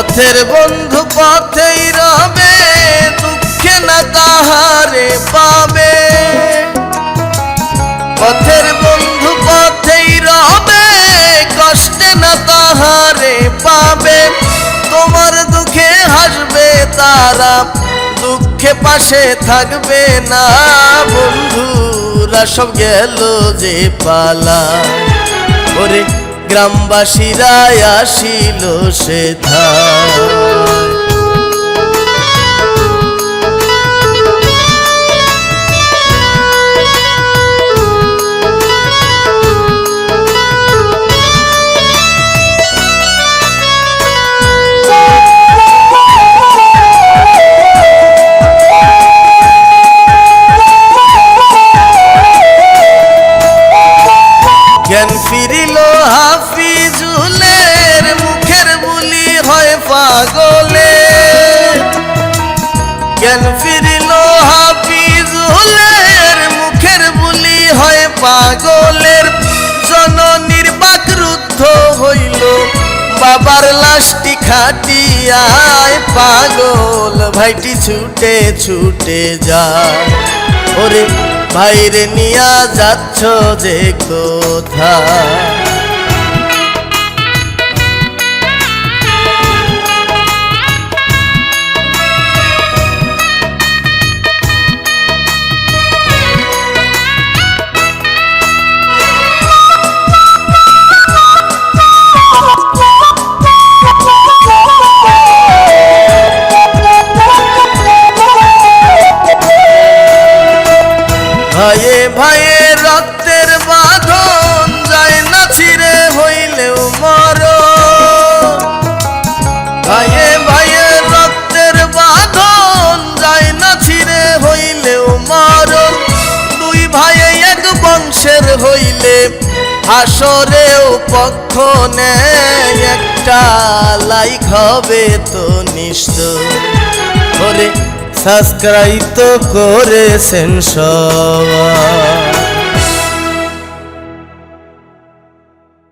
পথের বন্ধু পথেই রবে, দুঃখে না কাহারে পাবে। পথের বন্ধু পথেই রবে, কষ্টে না কাহারে পাবে। তোমার দুঃখে হাসবে তারা, দুঃখে পাশে থাকবে না। বন্ধুরা সব গেল যে পালা, ওরে গ্রামবাসীরা আসিল সেথা। জ্ঞান ফিরিল হাফিজুলের, মুখের বুলি হয় পাগলের। জ্ঞান ফিরিল হাফিজুলের, মুখের বুলি হয় পাগলের। জননীর বাকরুদ্ধ হইল, বাবার লাশটি খাটিয়ায়। পাগল ভাইটি ছুটে ছুটে যায়, ওরে ভাইরে নিয়া যাচ্ছ যে কোথায়। ভাইয়ে ভাইয়ে রক্তের বাঁধন, যায় না ছিঁড়ে হইলেও মরণ। ভাইয়ে ভাইয়ে রক্তের বাঁধন, যায় না ছিঁড়ে হইলেও মরণ। দুই ভাইয়ে এক বংশের হইলে, হাসরেও পক্ষ নেয়। একটা লাইক হবে তো নিশ্চয়, ওরে সাবস্ক্রাইব তো করেছেন সবাই।